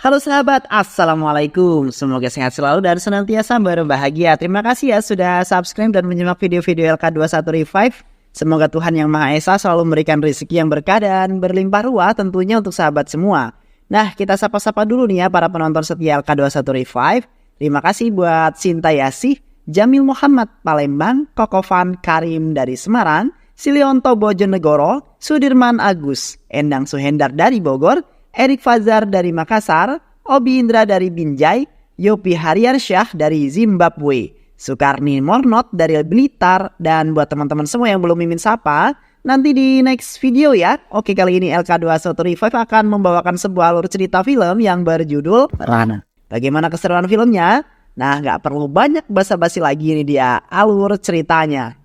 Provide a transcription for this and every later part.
Halo sahabat, Assalamualaikum. Semoga sehat selalu dan senantiasa berbahagia. Terima kasih ya sudah subscribe dan menyimak video-video LK21 Revive. Semoga Tuhan Yang Maha Esa selalu memberikan rezeki yang berkah dan berlimpah ruah tentunya untuk sahabat semua. Nah, kita sapa-sapa dulu nih ya para penonton setia LK21 Revive. Terima kasih buat Sinta Yasih, Jamil Muhammad Palembang, Kokofan Karim dari Semarang, Silionto Bojonegoro, Sudirman Agus, Endang Suhendar dari Bogor, Erik Fazar dari Makassar, Obi Indra dari Binjai, Yopi Haryarsyah dari Zimbabwe, Sukarni Mornot dari Blitar, dan buat teman-teman semua yang belum mimin sapa, nanti di next video ya. Oke, kali ini LK21 Revive akan membawakan sebuah alur cerita film yang berjudul Rana. Bagaimana keseruan filmnya? Nah, gak perlu banyak basa-basi lagi, ini dia alur ceritanya.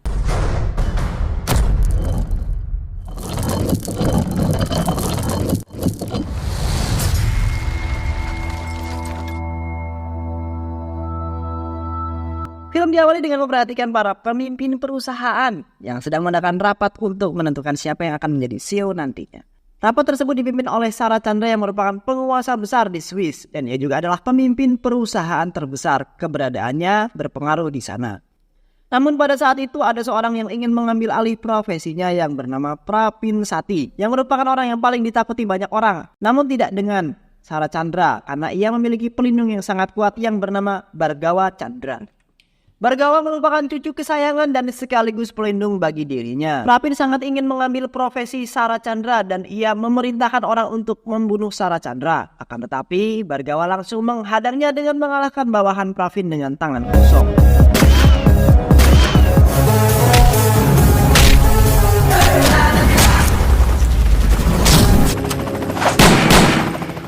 Film diawali dengan memperhatikan para pemimpin perusahaan yang sedang mengadakan rapat untuk menentukan siapa yang akan menjadi CEO nantinya. Rapat tersebut dipimpin oleh Sarah Chandra yang merupakan penguasa besar di Swiss dan ia juga adalah pemimpin perusahaan terbesar. Keberadaannya berpengaruh di sana. Namun pada saat itu ada seorang yang ingin mengambil alih profesinya yang bernama Pravin Sati yang merupakan orang yang paling ditakuti banyak orang. Namun tidak dengan Sarah Chandra karena ia memiliki pelindung yang sangat kuat yang bernama Bhargawa Chandra. Bhargawa merupakan cucu kesayangan dan sekaligus pelindung bagi dirinya. Pravin sangat ingin mengambil profesi Sarah Chandra dan ia memerintahkan orang untuk membunuh Sarah Chandra. Akan tetapi Bhargawa langsung menghadangnya dengan mengalahkan bawahan Pravin dengan tangan kosong.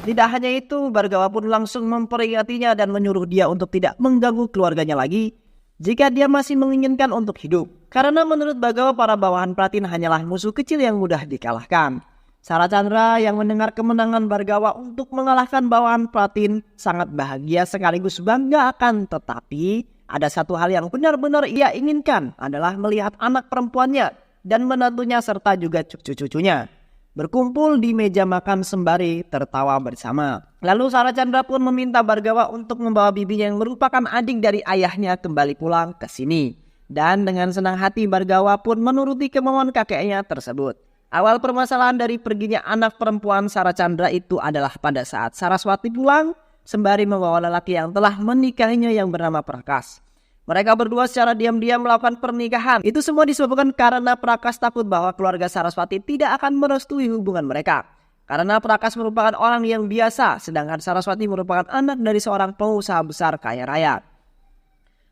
Tidak hanya itu, Bhargawa pun langsung memperingatinya dan menyuruh dia untuk tidak mengganggu keluarganya lagi jika dia masih menginginkan untuk hidup. Karena menurut Bhargawa para bawahan Pravin hanyalah musuh kecil yang mudah dikalahkan. Sarah Chandra yang mendengar kemenangan Bhargawa untuk mengalahkan bawahan Pravin sangat bahagia sekaligus bangga, akan tetapi ada satu hal yang benar-benar ia inginkan adalah melihat anak perempuannya dan menantunya serta juga cucu-cucunya berkumpul di meja makan sembari tertawa bersama. Lalu Sarah Chandra pun meminta Bhargawa untuk membawa bibinya yang merupakan adik dari ayahnya kembali pulang ke sini. Dan dengan senang hati Bhargawa pun menuruti kemauan kakeknya tersebut. Awal permasalahan dari perginya anak perempuan Sarah Chandra itu adalah pada saat Saraswati pulang sembari membawa lelaki yang telah menikahinya yang bernama Prakas. Mereka berdua secara diam-diam melakukan pernikahan. Itu semua disebabkan karena Prakas takut bahwa keluarga Saraswati tidak akan merestui hubungan mereka. Karena Prakas merupakan orang yang biasa, sedangkan Saraswati merupakan anak dari seorang pengusaha besar kaya raya.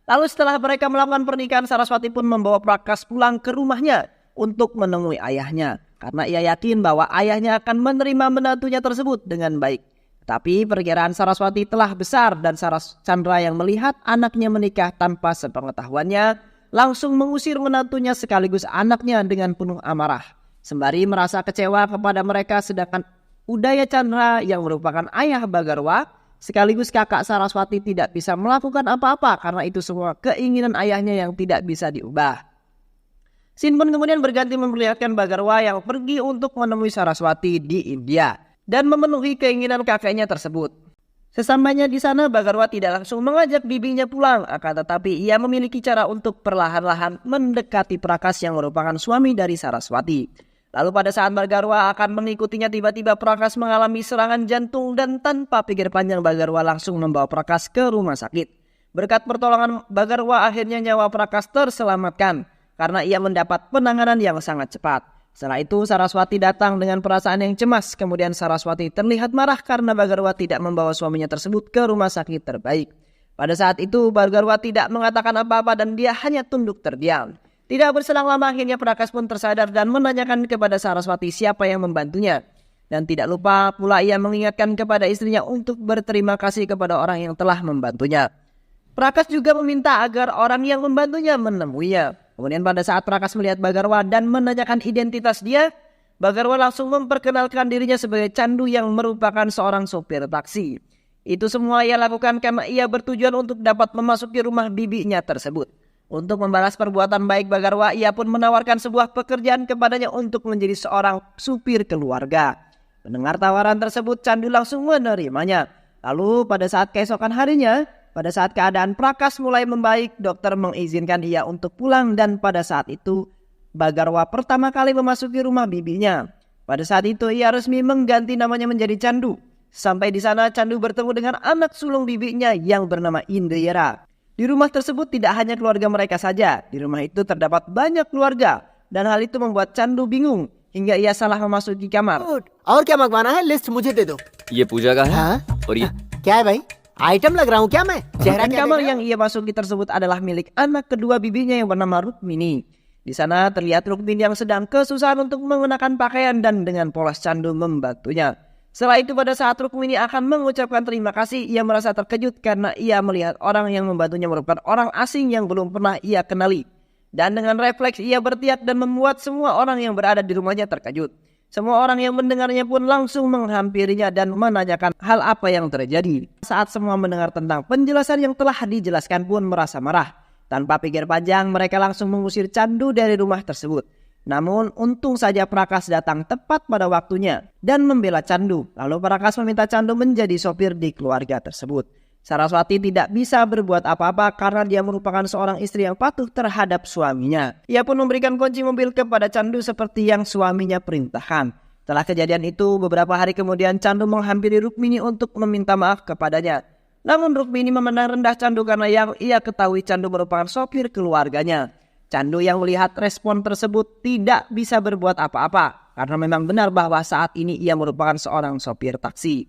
Lalu setelah mereka melakukan pernikahan, Saraswati pun membawa Prakas pulang ke rumahnya untuk menemui ayahnya. Karena ia yakin bahwa ayahnya akan menerima menantunya tersebut dengan baik. Tapi perkiraan Saraswati telah besar dan Sarah Chandra yang melihat anaknya menikah tanpa sepengetahuannya langsung mengusir menantunya sekaligus anaknya dengan penuh amarah. Sembari merasa kecewa kepada mereka, sedangkan Udaya Chandra yang merupakan ayah Bhargawa sekaligus kakak Saraswati tidak bisa melakukan apa-apa karena itu semua keinginan ayahnya yang tidak bisa diubah. Scene pun kemudian berganti memperlihatkan Bhargawa yang pergi untuk menemui Saraswati di India dan memenuhi keinginan kakeknya tersebut. Sesampainya di sana, Bhargawa tidak langsung mengajak bibinya pulang, akan tetapi ia memiliki cara untuk perlahan-lahan mendekati Prakas yang merupakan suami dari Saraswati. Lalu pada saat Bhargawa akan mengikutinya, tiba-tiba Prakas mengalami serangan jantung dan tanpa pikir panjang Bhargawa langsung membawa Prakas ke rumah sakit. Berkat pertolongan Bhargawa akhirnya nyawa Prakas terselamatkan karena ia mendapat penanganan yang sangat cepat. Setelah itu Saraswati datang dengan perasaan yang cemas. Kemudian Saraswati terlihat marah karena Bhargawa tidak membawa suaminya tersebut ke rumah sakit terbaik. Pada saat itu Bhargawa tidak mengatakan apa-apa dan dia hanya tunduk terdiam. Tidak berselang lama akhirnya Prakas pun tersadar dan menanyakan kepada Saraswati siapa yang membantunya. Dan tidak lupa pula ia mengingatkan kepada istrinya untuk berterima kasih kepada orang yang telah membantunya. Prakas juga meminta agar orang yang membantunya menemuinya. Kemudian pada saat Prakas melihat Bhargawa dan menanyakan identitas dia, Bhargawa langsung memperkenalkan dirinya sebagai Candu yang merupakan seorang sopir taksi. Itu semua ia lakukan karena ia bertujuan untuk dapat memasuki rumah bibinya tersebut. Untuk membalas perbuatan baik Bhargawa, ia pun menawarkan sebuah pekerjaan kepadanya untuk menjadi seorang supir keluarga. Mendengar tawaran tersebut, Candu langsung menerimanya. Lalu pada saat keesokan harinya, pada saat keadaan Prakas mulai membaik, dokter mengizinkan ia untuk pulang dan pada saat itu Bagarwa pertama kali memasuki rumah bibinya. Pada saat itu ia resmi mengganti namanya menjadi Candu. Sampai di sana Candu bertemu dengan anak sulung bibinya yang bernama Indira. Di rumah tersebut tidak hanya keluarga mereka saja, di rumah itu terdapat banyak keluarga dan hal itu membuat Candu bingung hingga ia salah memasuki kamar. और क्या मंगवाना है लिस्ट मुझे दे दो। ये पूजा का है हाँ? और ये क्या है भाई आइटम लग रहा हूँ क्या मैं? चेहरा Dan क्या kamar देख रहे yang ia masuki tersebut adalah milik anak kedua bibinya yang bernama Rukmini. Di sana terlihat Rukmini yang sedang kesusahan untuk mengenakan pakaian dan dengan polos Candu membantunya. Setelah itu pada saat Rukmini akan mengucapkan terima kasih, ia merasa terkejut karena ia melihat orang yang membantunya merupakan orang asing yang belum pernah ia kenali. Dan dengan refleks ia berteriak dan membuat semua orang yang berada di rumahnya terkejut. Semua orang yang mendengarnya pun langsung menghampirinya dan menanyakan hal apa yang terjadi. Saat semua mendengar tentang penjelasan yang telah dijelaskan pun merasa marah. Tanpa pikir panjang mereka langsung mengusir Candu dari rumah tersebut. Namun untung saja Prakas datang tepat pada waktunya dan membela Candu. Lalu Prakas meminta Candu menjadi sopir di keluarga tersebut. Saraswati tidak bisa berbuat apa-apa karena dia merupakan seorang istri yang patuh terhadap suaminya. Ia pun memberikan kunci mobil kepada Candu seperti yang suaminya perintahkan. Setelah kejadian itu, beberapa hari kemudian Candu menghampiri Rukmini untuk meminta maaf kepadanya. Namun Rukmini memandang rendah Candu karena yang ia ketahui Candu merupakan sopir keluarganya. Candu yang melihat respon tersebut tidak bisa berbuat apa-apa karena memang benar bahwa saat ini ia merupakan seorang sopir taksi.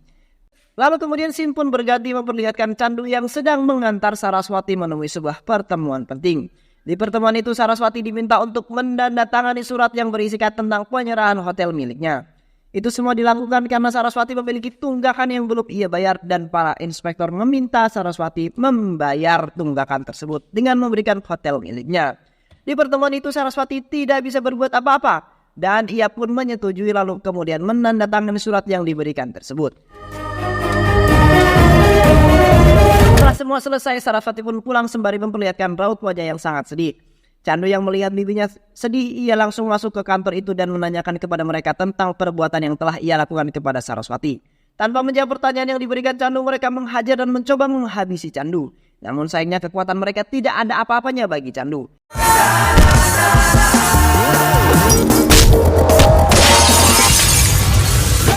Lalu kemudian scene pun berganti memperlihatkan Candu yang sedang mengantar Saraswati menemui sebuah pertemuan penting. Di pertemuan itu Saraswati diminta untuk menandatangani surat yang berisikan tentang penyerahan hotel miliknya. Itu semua dilakukan karena Saraswati memiliki tunggakan yang belum ia bayar dan para inspektor meminta Saraswati membayar tunggakan tersebut dengan memberikan hotel miliknya. Di pertemuan itu Saraswati tidak bisa berbuat apa-apa dan ia pun menyetujui lalu kemudian menandatangani surat yang diberikan tersebut. Setelah semua selesai, Saraswati pun pulang sembari memperlihatkan raut wajah yang sangat sedih. Candu yang melihat bibinya sedih, ia langsung masuk ke kantor itu dan menanyakan kepada mereka tentang perbuatan yang telah ia lakukan kepada Saraswati. Tanpa menjawab pertanyaan yang diberikan Candu, mereka menghajar dan mencoba menghabisi Candu. Namun sayangnya kekuatan mereka tidak ada apa-apanya bagi Candu.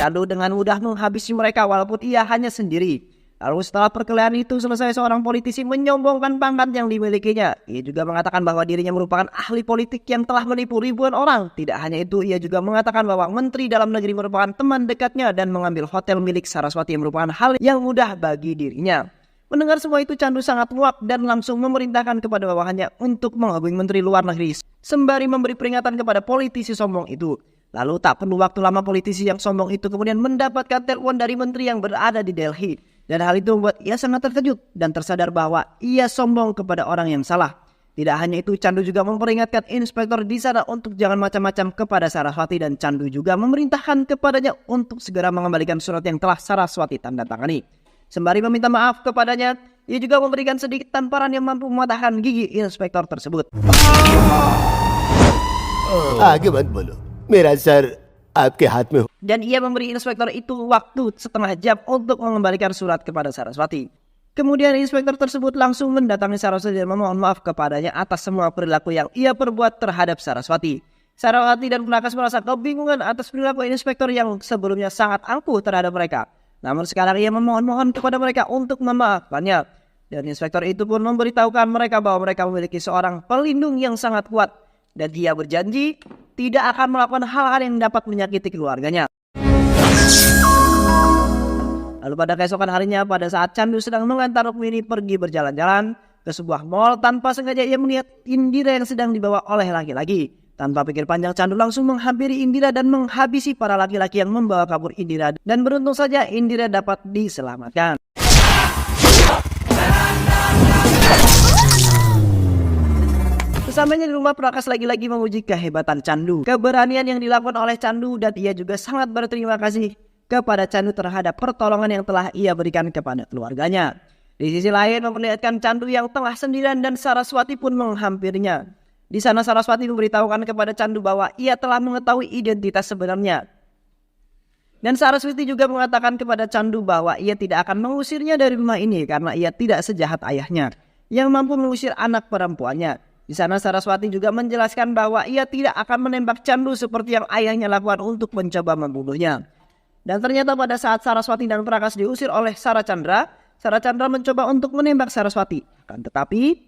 Candu dengan mudah menghabisi mereka walaupun ia hanya sendiri. Lalu setelah perkelahian itu selesai, seorang politisi menyombongkan pangkat yang dimilikinya. Ia juga mengatakan bahwa dirinya merupakan ahli politik yang telah menipu ribuan orang. Tidak hanya itu, ia juga mengatakan bahwa Menteri Dalam Negeri merupakan teman dekatnya dan mengambil hotel milik Saraswati yang merupakan hal yang mudah bagi dirinya. Mendengar semua itu, Candu sangat muak dan langsung memerintahkan kepada bawahannya untuk menghubungi Menteri Luar Negeri sembari memberi peringatan kepada politisi sombong itu. Lalu tak perlu waktu lama politisi yang sombong itu kemudian mendapatkan telepon dari menteri yang berada di Delhi. Dan hal itu membuat ia sangat terkejut dan tersadar bahwa ia sombong kepada orang yang salah. Tidak hanya itu, Candu juga memperingatkan inspektor di sana untuk jangan macam-macam kepada Saraswati dan Candu juga memerintahkan kepadanya untuk segera mengembalikan surat yang telah Saraswati tanda tangani. Sembari meminta maaf kepadanya, ia juga memberikan sedikit tamparan yang mampu mematahkan gigi inspektor tersebut. आगे मत बोलो मेरा सर आपके हाथ में हो। Dan ia memberi inspektor itu waktu setengah jam untuk mengembalikan surat kepada Saraswati. Kemudian inspektor tersebut langsung mendatangi Saraswati dan memohon maaf kepadanya atas semua perilaku yang ia perbuat terhadap Saraswati. Saraswati dan Prakas merasa kebingungan atas perilaku inspektor yang sebelumnya sangat angkuh terhadap mereka. Namun sekarang ia memohon-mohon kepada mereka untuk memaafkannya. Dan inspektor itu pun memberitahukan mereka bahwa mereka memiliki seorang pelindung yang sangat kuat. Dan dia berjanji tidak akan melakukan hal-hal yang dapat menyakiti keluarganya. Lalu pada keesokan harinya, pada saat Candu sedang mengantar Rukmini pergi berjalan-jalan ke sebuah mall, tanpa sengaja ia melihat Indira yang sedang dibawa oleh laki-laki. Tanpa pikir panjang, Candu langsung menghampiri Indira dan menghabisi para laki-laki yang membawa kabur Indira. Dan beruntung saja Indira dapat diselamatkan. Sesamanya di rumah, Prakas lagi-lagi memuji kehebatan Candu, keberanian yang dilakukan oleh Candu, dan ia juga sangat berterima kasih kepada Candu terhadap pertolongan yang telah ia berikan kepada keluarganya. Di sisi lain memperlihatkan Candu yang tengah sendirian dan Saraswati pun menghampirinya. Di sana Saraswati memberitahukan kepada Candu bahwa ia telah mengetahui identitas sebenarnya. Dan Saraswati juga mengatakan kepada Candu bahwa ia tidak akan mengusirnya dari rumah ini karena ia tidak sejahat ayahnya yang mampu mengusir anak perempuannya. Di sana Saraswati juga menjelaskan bahwa ia tidak akan menembak Candu seperti yang ayahnya lakukan untuk mencoba membunuhnya. Dan ternyata pada saat Saraswati dan Prakas diusir oleh Saracandra mencoba untuk menembak Saraswati. Akan tetapi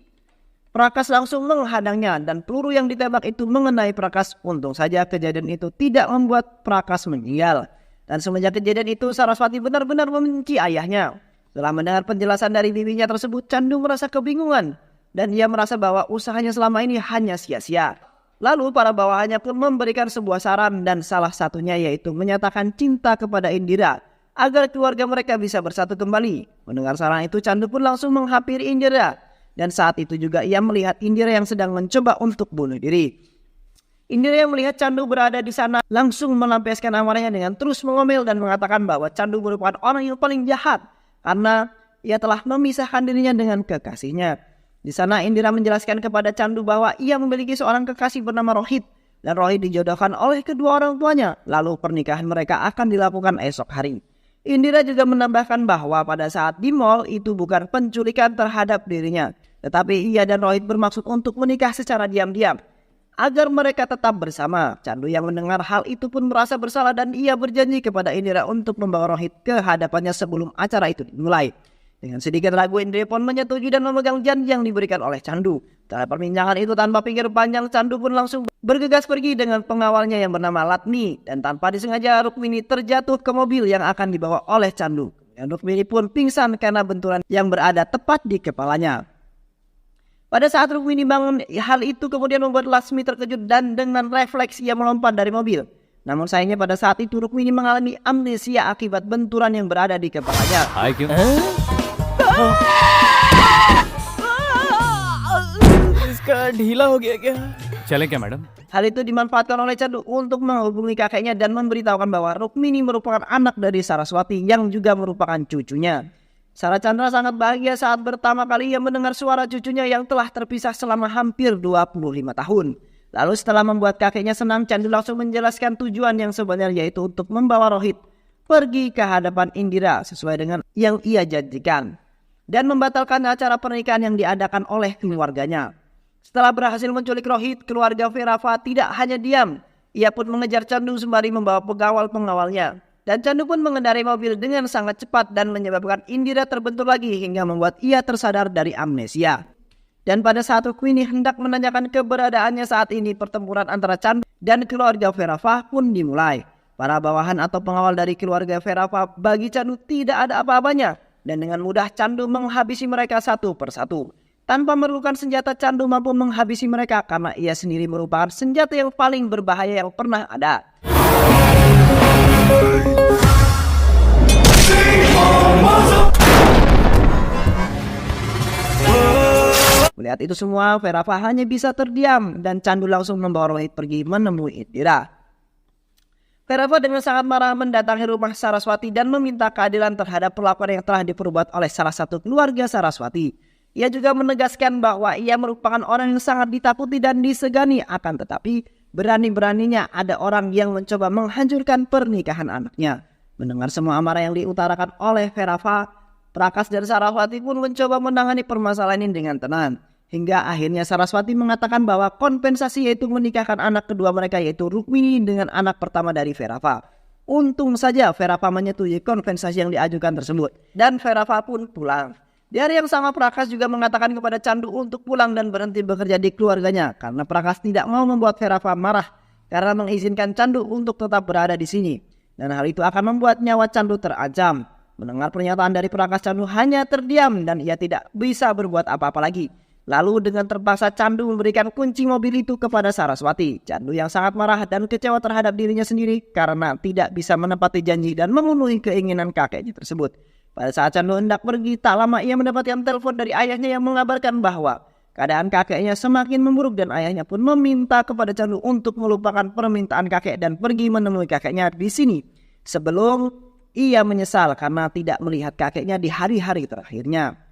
Prakas langsung menghadangnya dan peluru yang ditembak itu mengenai Prakas. Untung saja kejadian itu tidak membuat Prakas meninggal. Dan semenjak kejadian itu Saraswati benar-benar membenci ayahnya. Setelah mendengar penjelasan dari bibinya tersebut, Candu merasa kebingungan dan ia merasa bahwa usahanya selama ini hanya sia-sia. Lalu para bawahannya pun memberikan sebuah saran dan salah satunya yaitu menyatakan cinta kepada Indira agar keluarga mereka bisa bersatu kembali. Mendengar saran itu, Candu pun langsung menghampiri Indira. Dan saat itu juga ia melihat Indira yang sedang mencoba untuk bunuh diri. Indira yang melihat Candu berada di sana langsung melampiaskan amarahnya dengan terus mengomel dan mengatakan bahwa Candu merupakan orang yang paling jahat karena ia telah memisahkan dirinya dengan kekasihnya. Di sana Indira menjelaskan kepada Candu bahwa ia memiliki seorang kekasih bernama Rohit dan Rohit dijodohkan oleh kedua orang tuanya. Lalu pernikahan mereka akan dilakukan esok hari. Indira juga menambahkan bahwa pada saat di mall itu bukan penculikan terhadap dirinya, tetapi ia dan Rohit bermaksud untuk menikah secara diam-diam agar mereka tetap bersama. Candu yang mendengar hal itu pun merasa bersalah dan ia berjanji kepada Indira untuk membawa Rohit ke hadapannya sebelum acara itu dimulai. Dengan sedikit ragu, Indira pun menyetujui dan memegang janji yang diberikan oleh Candu. Setelah perbincangan itu tanpa pikir panjang, Candu pun langsung bergegas pergi dengan pengawalnya yang bernama Latmi. Dan tanpa disengaja Rukmini terjatuh ke mobil yang akan dibawa oleh Candu. Dan Rukmini pun pingsan karena benturan yang berada tepat di kepalanya. Pada saat Rukmini bangun, hal itu kemudian membuat Lasmi terkejut dan dengan refleks ia melompat dari mobil. Namun sayangnya pada saat itu Rukmini mengalami amnesia akibat benturan yang berada di kepalanya. इसका ढीला हो गया क्या? चलें क्या madam? Hal itu dimanfaatkan oleh Candu untuk menghubungi kakeknya dan memberitahukan bahwa Rukmini merupakan anak dari Saraswati yang juga merupakan cucunya. Saracandra sangat bahagia saat pertama kali ia mendengar suara cucunya yang telah terpisah selama hampir 25 tahun. Lalu setelah membuat kakeknya senang, Candu langsung menjelaskan tujuan yang sebenarnya yaitu untuk membawa Rohit pergi ke hadapan Indira sesuai dengan yang ia janjikan dan membatalkan acara pernikahan yang diadakan oleh keluarganya. Setelah berhasil menculik Rohit, keluarga Verava tidak hanya diam. Ia pun mengejar Candu sembari membawa pengawal-pengawalnya. Dan Candu pun mengendarai mobil dengan sangat cepat dan menyebabkan Indira terbentur lagi hingga membuat ia tersadar dari amnesia. Dan pada saat Rukmini hendak menanyakan keberadaannya saat ini, pertempuran antara Candu dan keluarga Verava pun dimulai. Para bawahan atau pengawal dari keluarga Verava bagi Candu tidak ada apa-apanya. Dan dengan mudah Candu menghabisi mereka satu persatu. Tanpa memerlukan senjata, Candu mampu menghabisi mereka karena ia sendiri merupakan senjata yang paling berbahaya yang pernah ada. Melihat itu semua, Verava hanya bisa terdiam dan Candu langsung membawa Rohit pergi menemui Indira. Verava dengan sangat marah mendatangi rumah Saraswati dan meminta keadilan terhadap perlakuan yang telah diperbuat oleh salah satu keluarga Saraswati. Ia juga menegaskan bahwa ia merupakan orang yang sangat ditakuti dan disegani, akan tetapi berani-beraninya ada orang yang mencoba menghancurkan pernikahan anaknya. Mendengar semua amarah yang diutarakan oleh Verava, Prakas dan Saraswati pun mencoba menangani permasalahan ini dengan tenang. Hingga akhirnya Saraswati mengatakan bahwa kompensasi yaitu menikahkan anak kedua mereka yaitu Rukmini dengan anak pertama dari Verava. Untung saja Verava menyetujui kompensasi yang diajukan tersebut dan Verava pun pulang. Di hari yang sama Prakas juga mengatakan kepada Candu untuk pulang dan berhenti bekerja di keluarganya karena Prakas tidak mau membuat Verava marah karena mengizinkan Candu untuk tetap berada di sini. Dan hal itu akan membuat nyawa Candu terancam. Mendengar pernyataan dari Prakas, Candu hanya terdiam dan ia tidak bisa berbuat apa-apa lagi. Lalu dengan terpaksa Candu memberikan kunci mobil itu kepada Saraswati. Candu yang sangat marah dan kecewa terhadap dirinya sendiri karena tidak bisa menepati janji dan memenuhi keinginan kakeknya tersebut. Pada saat Candu hendak pergi, tak lama ia mendapatkan telepon dari ayahnya yang mengabarkan bahwa keadaan kakeknya semakin memburuk dan ayahnya pun meminta kepada Candu untuk melupakan permintaan kakek dan pergi menemui kakeknya di sini. Sebelum ia menyesal karena tidak melihat kakeknya di hari-hari terakhirnya.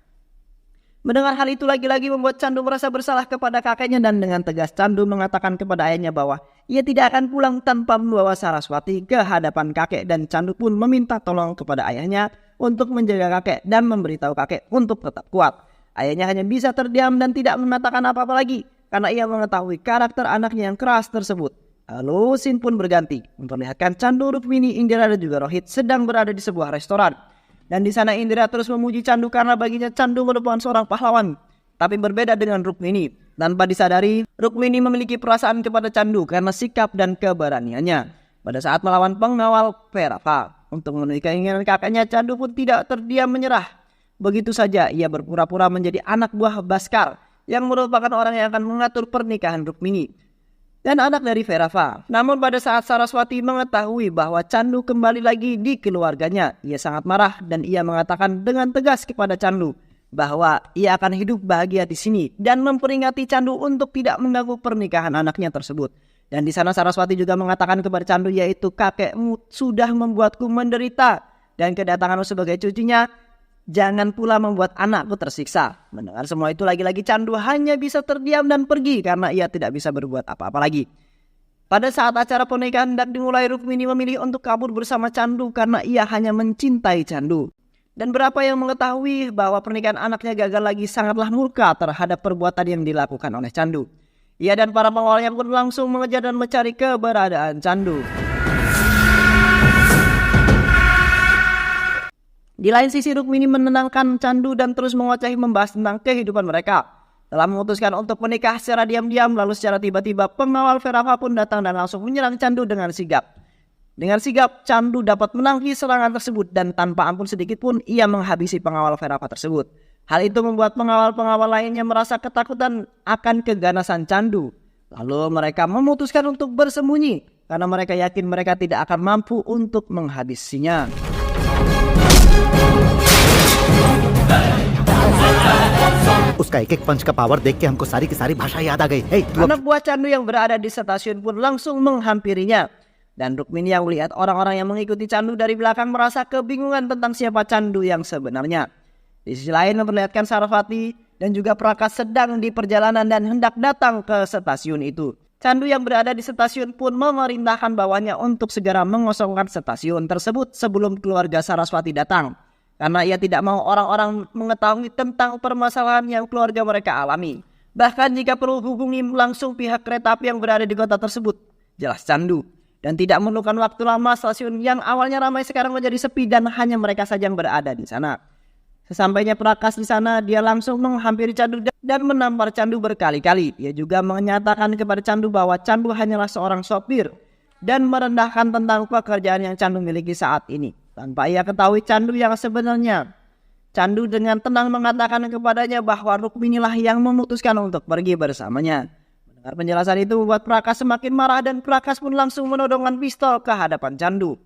Mendengar hal itu lagi-lagi membuat Candu merasa bersalah kepada kakeknya dan dengan tegas Candu mengatakan kepada ayahnya bahwa ia tidak akan pulang tanpa membawa Saraswati ke hadapan kakek, dan Candu pun meminta tolong kepada ayahnya untuk menjaga kakek dan memberitahu kakek untuk tetap kuat. Ayahnya hanya bisa terdiam dan tidak mengatakan apa-apa lagi karena ia mengetahui karakter anaknya yang keras tersebut. Lalu scene pun berganti memperlihatkan Candu, Rukmini, Indira dan juga Rohit sedang berada di sebuah restoran. Dan di sana Indira terus memuji Candu karena baginya Candu merupakan seorang pahlawan. Tapi berbeda dengan Rukmini. Tanpa disadari, Rukmini memiliki perasaan kepada Candu karena sikap dan keberaniannya. Pada saat melawan pengawal Verava untuk memenuhi keinginan kakaknya, Candu pun tidak terdiam menyerah. Begitu saja ia berpura-pura menjadi anak buah Baskar yang merupakan orang yang akan mengatur pernikahan Rukmini dan anak dari Verava. Namun pada saat Saraswati mengetahui bahwa Candu kembali lagi di keluarganya, ia sangat marah dan ia mengatakan dengan tegas kepada Candu bahwa ia akan hidup bahagia di sini dan memperingati Candu untuk tidak mengganggu pernikahan anaknya tersebut. Dan di sana Saraswati juga mengatakan kepada Candu, yaitu kakekmu sudah membuatku menderita dan kedatanganmu sebagai cucunya jangan pula membuat anakku tersiksa. Mendengar semua itu lagi-lagi Candu hanya bisa terdiam dan pergi karena ia tidak bisa berbuat apa-apa lagi. Pada saat acara pernikahan hendak dimulai, Rukmini memilih untuk kabur bersama Candu karena ia hanya mencintai Candu. Dan berapa yang mengetahui bahwa pernikahan anaknya gagal lagi sangatlah murka terhadap perbuatan yang dilakukan oleh Candu. Ia dan para pengawalnya pun langsung mengejar dan mencari keberadaan Candu. Di lain sisi Rukmini menenangkan Candu dan terus mengocehi membahas tentang kehidupan mereka. Telah memutuskan untuk menikah secara diam-diam, lalu secara tiba-tiba pengawal Verava pun datang dan langsung menyerang Candu dengan sigap. Dengan sigap, Candu dapat menangkis serangan tersebut dan tanpa ampun sedikit pun ia menghabisi pengawal Verava tersebut. Hal itu membuat pengawal-pengawal lainnya merasa ketakutan akan keganasan Candu. Lalu mereka memutuskan untuk bersembunyi karena mereka yakin mereka tidak akan mampu untuk menghabisinya. उसका एक एक पंच का पावर देख के हमको सारी की सारी भाषा याद आ गई. Hey, Anak buah Candu yang berada di stasiun pun langsung menghampirinya. Dan Rukmini yang melihat orang-orang yang mengikuti Candu dari belakang merasa kebingungan tentang siapa Candu yang sebenarnya. Di sisi lain memperlihatkan Saraswati dan juga Prakas sedang di perjalanan dan hendak datang ke stasiun itu. Candu yang berada di stasiun pun memerintahkan bawahnya untuk segera mengosongkan stasiun tersebut sebelum keluarga Saraswati datang. Karena ia tidak mau orang-orang mengetahui tentang permasalahan yang keluarga mereka alami. Bahkan jika perlu hubungi langsung pihak kereta api yang berada di kota tersebut. Jelas Candu. Dan tidak memerlukan waktu lama, stasiun yang awalnya ramai sekarang menjadi sepi dan hanya mereka saja yang berada di sana. Sesampainya Prakas di sana, dia langsung menghampiri Candu dan menampar Candu berkali-kali. Ia juga menyatakan kepada Candu bahwa Candu hanyalah seorang sopir dan merendahkan tentang pekerjaan yang Candu miliki saat ini. Tanpa ia ketahui Candu yang sebenarnya. Candu dengan tenang mengatakan kepadanya bahwa Rukminilah yang memutuskan untuk pergi bersamanya. Mendengar penjelasan itu membuat Prakas semakin marah dan Prakas pun langsung menodongkan pistol ke hadapan Candu.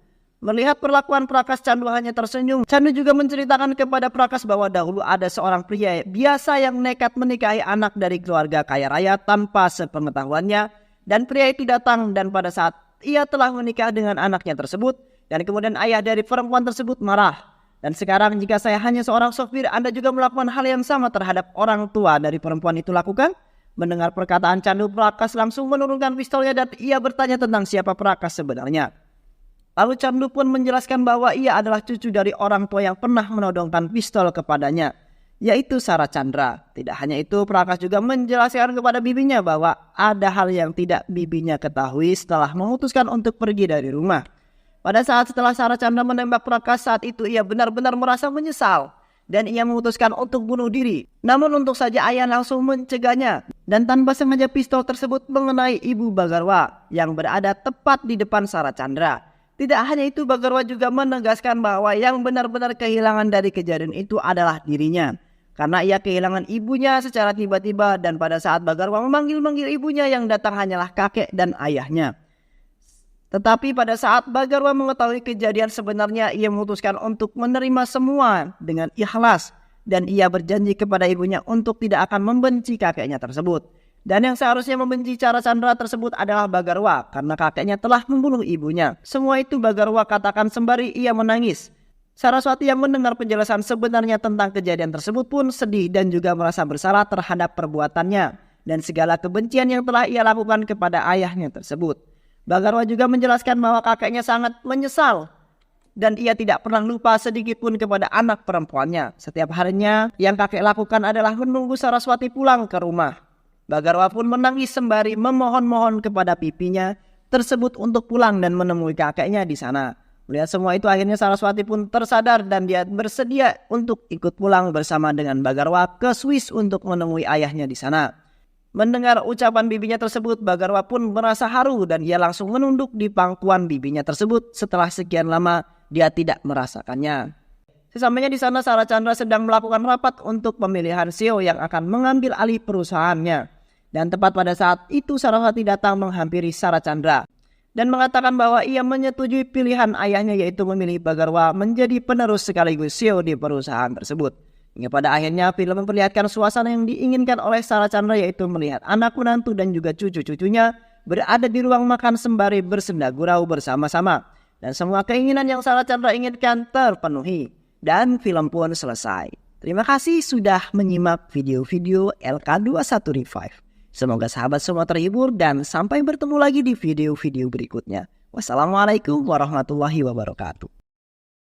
Melihat perlakuan Prakas, Candu hanya tersenyum. Candu juga menceritakan kepada Prakas bahwa dahulu ada seorang pria biasa yang nekat menikahi anak dari keluarga kaya raya tanpa sepengetahuannya. Dan pria itu datang dan pada saat ia telah menikah dengan anaknya tersebut. Dan kemudian ayah dari perempuan tersebut marah. Dan sekarang jika saya hanya seorang sopir, Anda juga melakukan hal yang sama terhadap orang tua dari perempuan itu lakukan? Mendengar perkataan Candu, Prakas langsung menurunkan pistolnya dan ia bertanya tentang siapa Prakas sebenarnya. Lalu Candu pun menjelaskan bahwa ia adalah cucu dari orang tua yang pernah menodongkan pistol kepadanya, yaitu Sara Chandra. Tidak hanya itu, Prakas juga menjelaskan kepada bibinya bahwa ada hal yang tidak bibinya ketahui setelah memutuskan untuk pergi dari rumah. Pada saat setelah Sara Chandra menembak Prakas, saat itu ia benar-benar merasa menyesal dan ia memutuskan untuk bunuh diri. Namun untuk saja ayah langsung mencegahnya dan tanpa sengaja pistol tersebut mengenai Ibu Bagarwa yang berada tepat di depan Sara Chandra. Tidak hanya itu, Bagarwa juga menegaskan bahwa yang benar-benar kehilangan dari kejadian itu adalah dirinya. Karena ia kehilangan ibunya secara tiba-tiba dan pada saat Bagarwa memanggil-manggil ibunya yang datang hanyalah kakek dan ayahnya. Tetapi pada saat Bagarwa mengetahui kejadian sebenarnya, ia memutuskan untuk menerima semua dengan ikhlas. Dan ia berjanji kepada ibunya untuk tidak akan membenci kakeknya tersebut. Dan yang seharusnya membenci Sara Chandra tersebut adalah Bagarwa karena kakeknya telah membunuh ibunya. Semua itu Bagarwa katakan sembari ia menangis. Saraswati yang mendengar penjelasan sebenarnya tentang kejadian tersebut pun sedih dan juga merasa bersalah terhadap perbuatannya dan segala kebencian yang telah ia lakukan kepada ayahnya tersebut. Bagarwa juga menjelaskan bahwa kakeknya sangat menyesal dan ia tidak pernah lupa sedikit pun kepada anak perempuannya. Setiap harinya yang kakek lakukan adalah menunggu Saraswati pulang ke rumah. Bagarwa pun menangis sembari memohon-mohon kepada pipinya tersebut untuk pulang dan menemui kakeknya di sana. Melihat semua itu akhirnya Saraswati pun tersadar dan dia bersedia untuk ikut pulang bersama dengan Bagarwa ke Swiss untuk menemui ayahnya di sana. Mendengar ucapan bibinya tersebut, Bagarwa pun merasa haru dan ia langsung menunduk di pangkuan bibinya tersebut setelah sekian lama dia tidak merasakannya. Sesampainya di sana, Saracandra sedang melakukan rapat untuk pemilihan CEO yang akan mengambil alih perusahaannya. Dan tepat pada saat itu Saraswati datang menghampiri Saracandra dan mengatakan bahwa ia menyetujui pilihan ayahnya yaitu memilih Bagarwa menjadi penerus sekaligus CEO di perusahaan tersebut. Hingga pada akhirnya film memperlihatkan suasana yang diinginkan oleh Saracandra yaitu melihat anak menantu dan juga cucu-cucunya berada di ruang makan sembari bersenda gurau bersama-sama. Dan semua keinginan yang Saracandra inginkan terpenuhi. Dan film pun selesai. Terima kasih sudah menyimak video-video LK21 Revive. Semoga sahabat semua terhibur dan sampai bertemu lagi di video-video berikutnya. Wassalamualaikum warahmatullahi wabarakatuh.